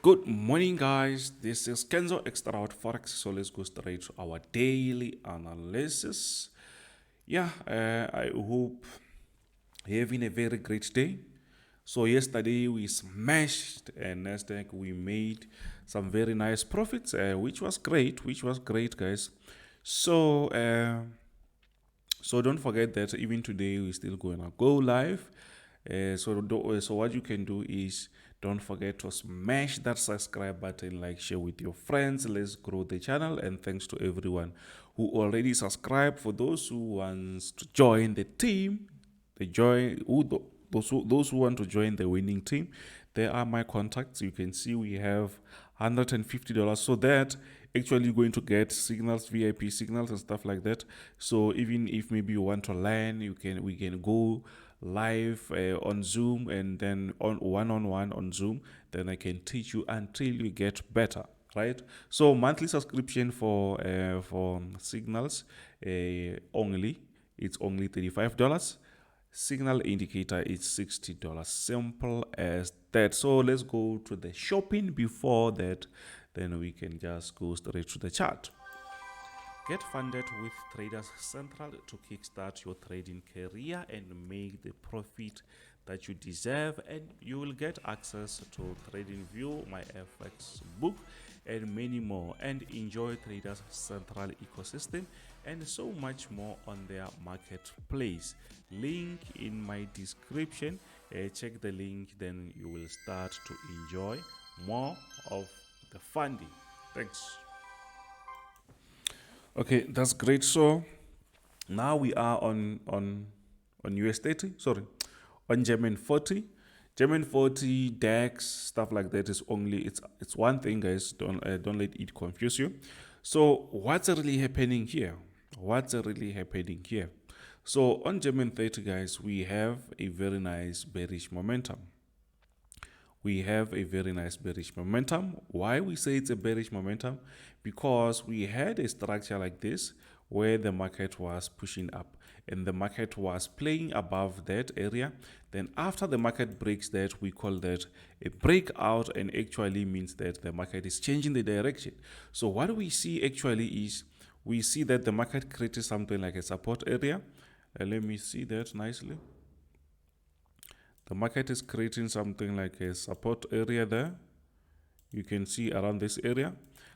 Good morning, guys. This is Kenzo Xtrahot Forex. So let's go straight to our daily analysis. I hope you're having a very great day. So yesterday we smashed NASDAQ. We made some very nice profits, which was great. Guys. So so don't forget that even today we're still gonna go live. So what you can do is don't forget to smash that subscribe button, like, share with your friends. Let's grow the channel, and thanks to everyone who already subscribed. For those who wants to join the team, those who want to join the winning team, there are my contacts. You can see we have $150, so that actually going to get signals, VIP signals and stuff like that. So even if maybe you want to learn, we can go live on Zoom, and then on one-on-one on Zoom, then I can teach you until you get better, right? So monthly subscription for signals, only it's only $35. Signal indicator is $60. Simple as that. So let's go to the shopping. Before that, then we can just go straight to the chart. Get funded with Traders Central to kickstart your trading career and make the profit that you deserve, and you will get access to TradingView, my FX book, and many more, and enjoy Traders Central ecosystem and so much more on their marketplace. Link in my description. Check the link, then you will start to enjoy more of the funding. Thanks. Okay, that's great. So now we are on US30, sorry, on German 40. German 40 DAX, stuff like that is only, it's one thing, guys. Don't let it confuse you. So what's really happening here? So on German 30, guys, we have a very nice bearish momentum. Why we say it's a bearish momentum? Because we had a structure like this where the market was pushing up and the market was playing above that area. Then after the market breaks that, we call that a breakout, and actually means that the market is changing the direction. So what we see actually is we see that the market created something like a support area. Let me see that nicely. The market is creating something like a support area there. You can see around this area.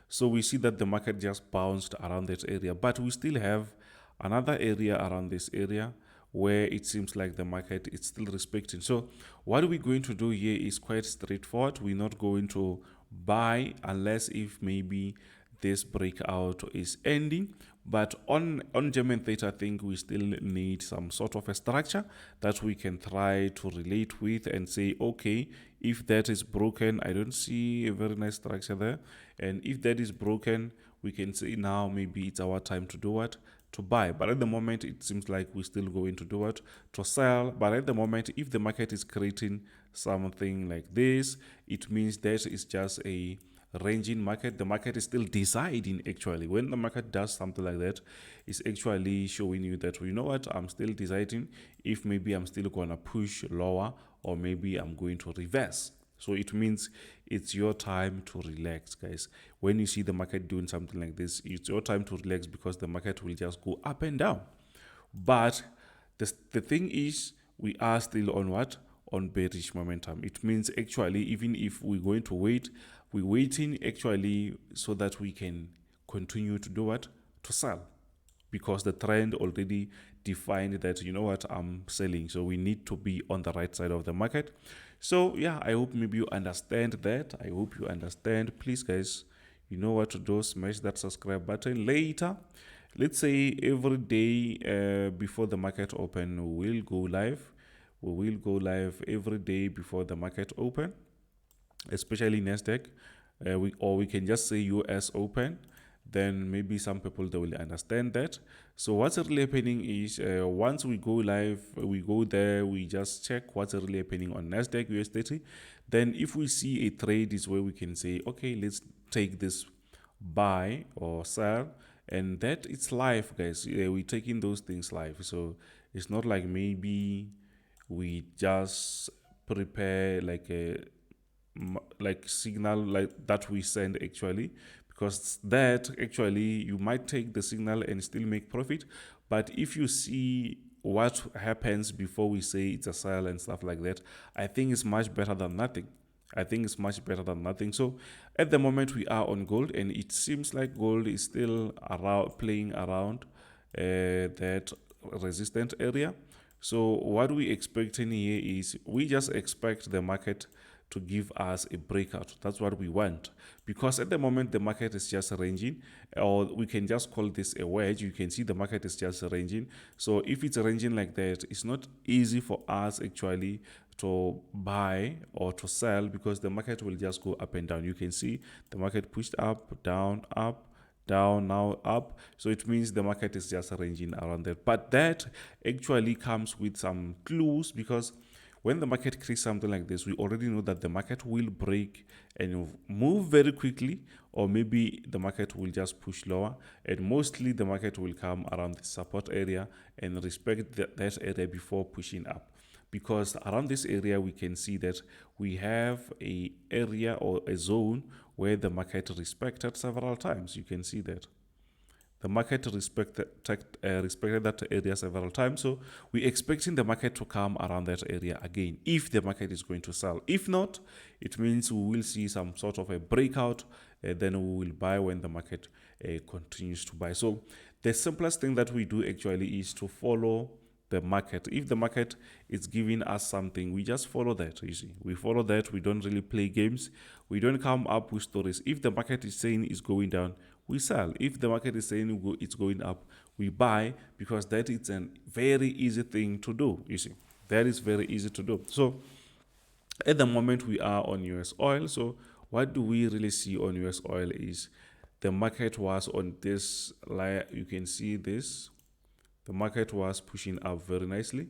So we see that the market just bounced around that area, but we still have another area around this area where it seems like the market is still respecting. So what we're going to do here is quite straightforward. We're not going to buy unless if maybe this breakout is ending. But on German 30, I think we still need some sort of a structure that we can try to relate with and say, okay, if that is broken, I don't see a very nice structure there. And if that is broken, we can say now maybe it's our time to do what? To buy. But at the moment, it seems like we're still going to do what? To sell. But at the moment, if the market is creating something like this, it means that it's just a ranging market. The market is still deciding. Actually, when the market does something like that, it's actually showing you that, you know what, I'm still deciding if maybe I'm still gonna push lower or maybe I'm going to reverse. So it means it's your time to relax, guys. When you see the market doing something like this, it's your time to relax, because the market will just go up and down. But the thing is, we are still on what? On bearish momentum. It means actually, even if we're going to wait, we're waiting actually so that we can continue to do what? To sell. Because the trend already defined that, you know what, I'm selling. So we need to be on the right side of the market. So yeah, I hope maybe you understand that. I hope you understand. Please, guys, you know what to do. Smash that subscribe button. Later, let's say every day before the market open, we will go live. We will go live every day before the market open, especially NASDAQ. We can just say US open. Then maybe some people, they will understand that. So what's really happening is once we go live, we go there, we just check what's really happening on NASDAQ US30. Then if we see a trade, is where we can say, okay, let's take this buy or sell, and that it's live, guys. We're taking those things live. So it's not like maybe we just prepare like a like signal like that we send actually, because that actually you might take the signal and still make profit. But if you see what happens before we say it's a sell and stuff like that, I think it's much better than nothing. I think it's much better than nothing. So at the moment we are on gold, and it seems like gold is still around, playing around that resistant area. So what we expecting here is we just expect the market to give us a breakout. That's what we want, because at the moment the market is just ranging, or we can just call this a wedge. You can see the market is just ranging. So if it's ranging like that, it's not easy for us actually to buy or to sell, because the market will just go up and down. You can see the market pushed up, down, now up. So it means the market is just ranging around that. But that actually comes with some clues, because when the market creates something like this, we already know that the market will break and move very quickly, or maybe the market will just push lower, and mostly the market will come around the support area and respect that area before pushing up. Because around this area we can see that we have a area or a zone where the market respected several times. You can see that the market respected that area several times. So we're expecting the market to come around that area again if the market is going to sell. If not, it means we will see some sort of a breakout, then we will buy when the market continues to buy. So the simplest thing that we do actually is to follow the market. If the market is giving us something, we just follow that. You see, we follow that. We don't really play games. We don't come up with stories. If the market is saying it's going down, we sell. If the market is saying it's going up, we buy, because that is a very easy thing to do. You see, that is very easy to do. So at the moment we are on US oil. So what do we really see on US oil is the market was on this layer. You can see this. The market was pushing up very nicely.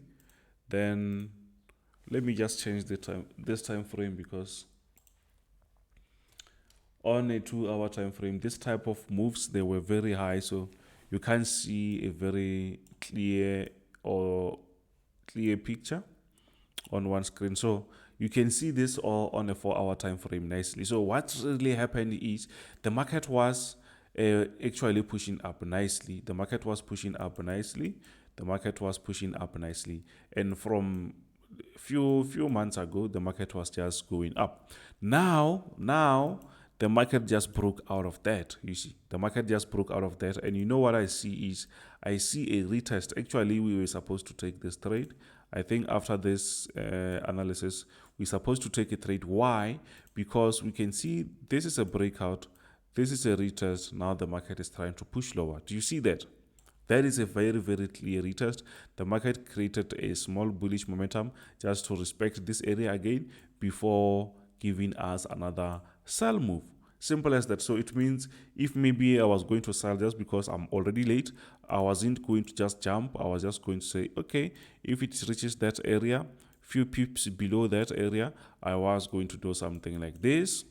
Then let me just change this time frame, because on a 2-hour time frame, this type of moves, they were very high, so you can't see a very clear picture on one screen. So you can see this all on a 4-hour time frame nicely. So what really happened is the market was actually pushing up nicely. The market was pushing up nicely. The market was pushing up nicely. And from few months ago, the market was just going up. Now the market just broke out of that. You see, the market just broke out of that. And you know what I see is, I see a retest. Actually, we were supposed to take this trade. I think after this analysis, we're supposed to take a trade. Why? Because we can see this is a breakout. This is a retest. Now the market is trying to push lower. Do you see that? That is a very, very clear retest. The market created a small bullish momentum just to respect this area again before giving us another sell move. Simple as that. So it means if maybe I was going to sell just because I'm already late, I wasn't going to just jump. I was just going to say, okay, if it reaches that area, few pips below that area, I was going to do something like this.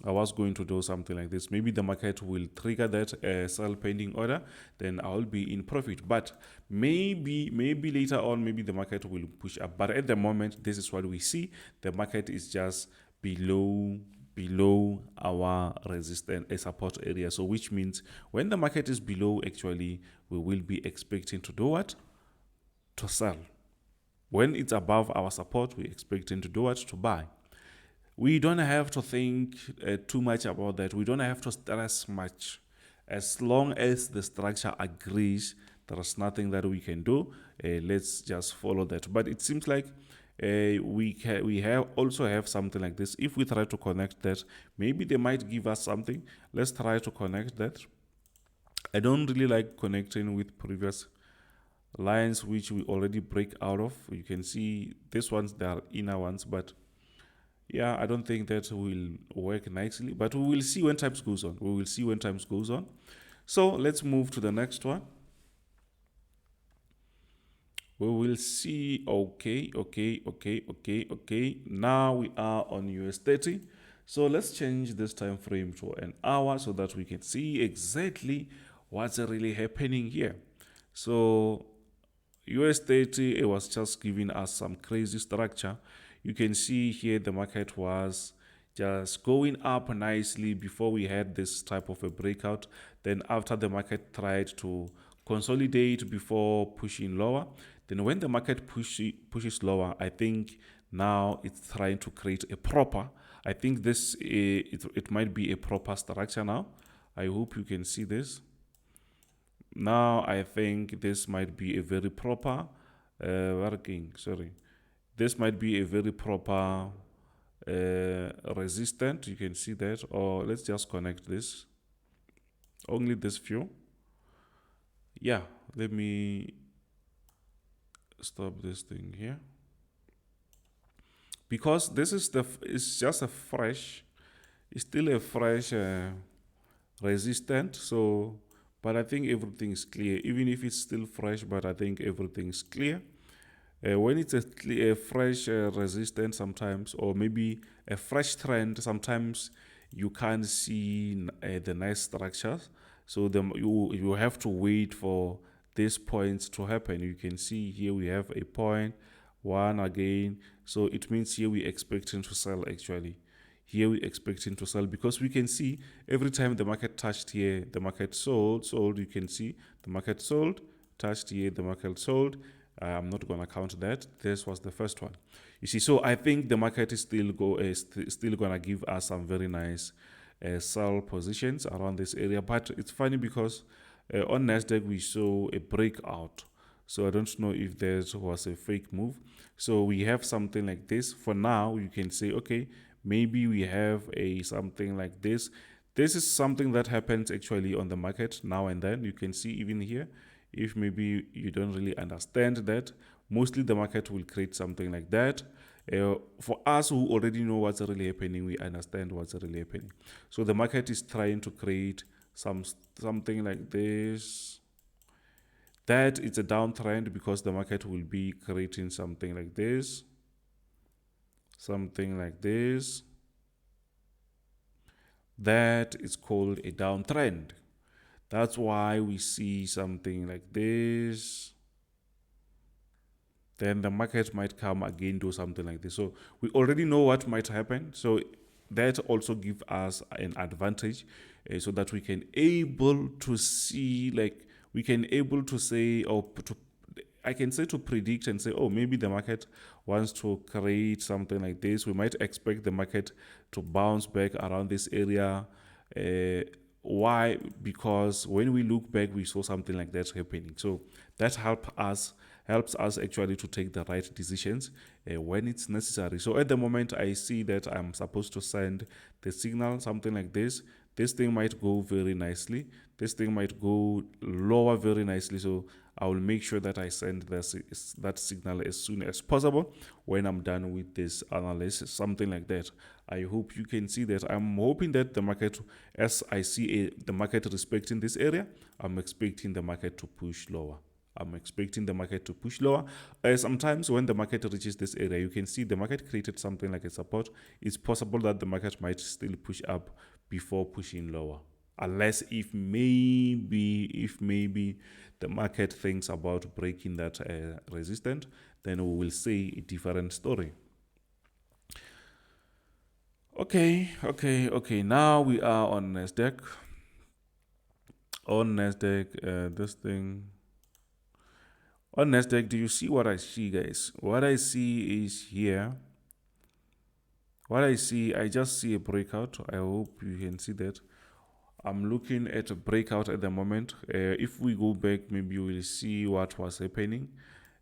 Maybe the market will trigger that sell pending order, then I'll be in profit. But maybe later on, maybe the market will push up. But at the moment, this is what we see. The market is just below our resistance support area. So which means when the market is below, actually, we will be expecting to do what? To sell. When it's above our support, we're expecting to do what? To buy. We don't have to think too much about that. We don't have to stress much. As long as the structure agrees, there is nothing that we can do. Let's just follow that. But it seems like we also have something like this. If we try to connect that, maybe they might give us something. Let's try to connect that. I don't really like connecting with previous lines which we already break out of. You can see these ones, they are inner ones, but yeah, I don't think that will work nicely, but we will see when time goes on. So let's move to the next one. We will see. Okay. Now we are on US30. So let's change this time frame to an hour so that we can see exactly what's really happening here. So US30, it was just giving us some crazy structure. you can see here the market was just going up nicely before we had this type of a breakout. Then after the market tried to consolidate before pushing lower, then when the market pushes lower, I think now it's trying to create a proper, I think this it might be a proper structure now. I hope you can see this. Now I think this might be a very proper this might be a very proper resistant. You can see that. Or let's just connect this, only this few. Yeah, let me stop this thing here, because this is it's just a fresh, it's still a fresh resistant. So but I think everything is clear, even if it's still fresh, but I think everything is clear. When it's a fresh resistance sometimes, or maybe a fresh trend, sometimes you can't see the nice structures. So you have to wait for these points to happen. You can see here we have a point, one again. So it means here we're expecting to sell actually. Here we're expecting to sell, because we can see every time the market touched here, the market sold. You can see the market sold, touched here, the market sold. I'm not going to count that. This was the first one. You see, so I think the market is still going to give us some very nice sell positions around this area. But it's funny because on NASDAQ we saw a breakout. So I don't know if there was a fake move. So we have something like this. For now, you can say, okay, maybe we have a something like this. This is something that happens actually on the market now and then. You can see even here, if maybe you don't really understand that, mostly the market will create something like that. For us who already know what's really happening, we understand what's really happening. So the market is trying to create something like this. That it's a downtrend, because the market will be creating something like this. Something like this. That is called a downtrend. That's why we see something like this. Then the market might come again, do something like this. So we already know what might happen. So that also gives us an advantage, so that we can able to see, like we can able to say, or I can say to predict and say, oh, maybe the market wants to create something like this. We might expect the market to bounce back around this area. Why? Because when we look back, we saw something like that happening. So that helps us actually to take the right decisions when it's necessary. So at the moment, I see that I'm supposed to send the signal, something like this. This thing might go very nicely. This thing might go lower very nicely. So I will make sure that I send that signal as soon as possible when I'm done with this analysis, something like that. I hope you can see that. I'm hoping that the market, as I see the market respecting this area, I'm expecting the market to push lower. I'm expecting the market to push lower. Sometimes when the market reaches this area, you can see the market created something like a support. It's possible that the market might still push up before pushing lower. Unless if maybe the market thinks about breaking that resistance, then we will see a different story. Okay. Now we are on NASDAQ. On NASDAQ, this thing. On NASDAQ, do you see what I see, guys? What I see is here. What I see, I just see a breakout. I hope you can see that. I'm looking at a breakout at the moment. If we go back, maybe you will see what was happening.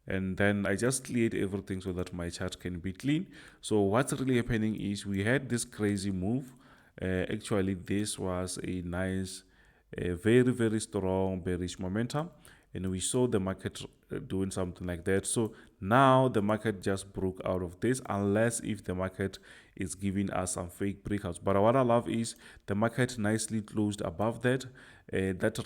And then I just cleared everything so that my chart can be clean. So what's really happening is we had this crazy move. Actually, this was a nice, very, very strong bearish momentum. And we saw the market doing something like that. So now the market just broke out of this, unless if the market is giving us some fake breakouts. But what I love is the market nicely closed above that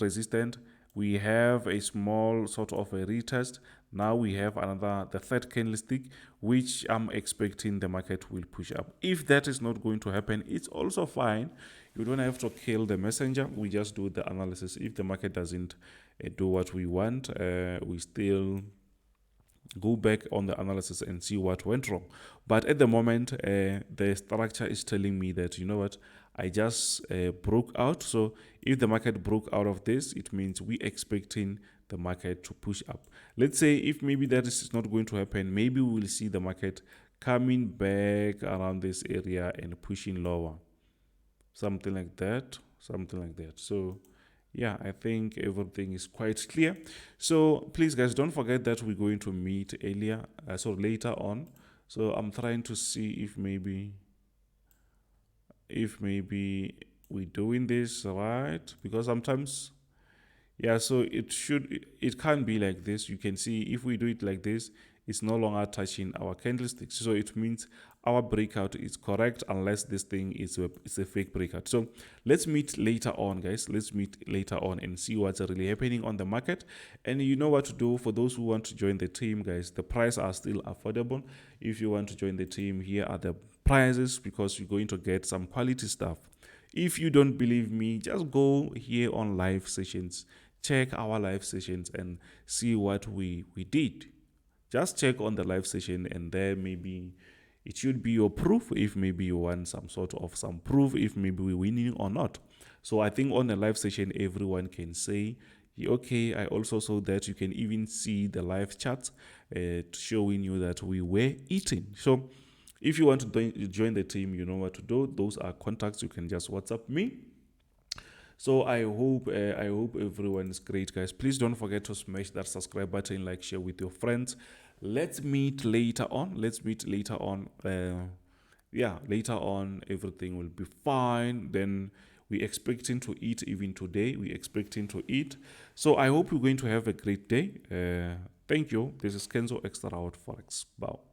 resistance. We have a small sort of a retest. Now we have the third candlestick, which I'm expecting the market will push up. If that is not going to happen, it's also fine. You don't have to kill the messenger. We just do the analysis. If the market doesn't do what we want, we still go back on the analysis and see what went wrong. But at the moment, the structure is telling me that, you know what, I just broke out. So if the market broke out of this, it means we expecting the market to push up. Let's say if maybe that is not going to happen, maybe we will see the market coming back around this area and pushing lower. Something like that. So yeah, I think everything is quite clear. So please guys, don't forget that we're going to meet later on. So I'm trying to see if maybe we're doing this right, because sometimes, yeah, so it can't be like this. You can see if we do it like this, it's no longer touching our candlesticks. So it means our breakout is correct, unless this thing is a fake breakout. So let's meet later on, guys. Let's meet later on and see what's really happening on the market. And you know what to do. For those who want to join the team, guys, the prices are still affordable. If you want to join the team, here are the prices, because you're going to get some quality stuff. If you don't believe me, just go here on live sessions, check our live sessions and see what we did. Just check on the live session, and there maybe it should be your proof if maybe you want some proof if maybe we're winning or not. So I think on the live session, everyone can say, okay, I also saw that. You can even see the live chat showing you that we were eating. So if you want to join the team, you know what to do. Those are contacts. You can just WhatsApp me. So I hope everyone is great, guys. Please don't forget to smash that subscribe button, like, share with your friends. Let's meet later on. Yeah, later on everything will be fine. Then we're expecting to eat even today. So I hope you're going to have a great day. Thank you. This is Kenzo Xtrahot Forex. Bye.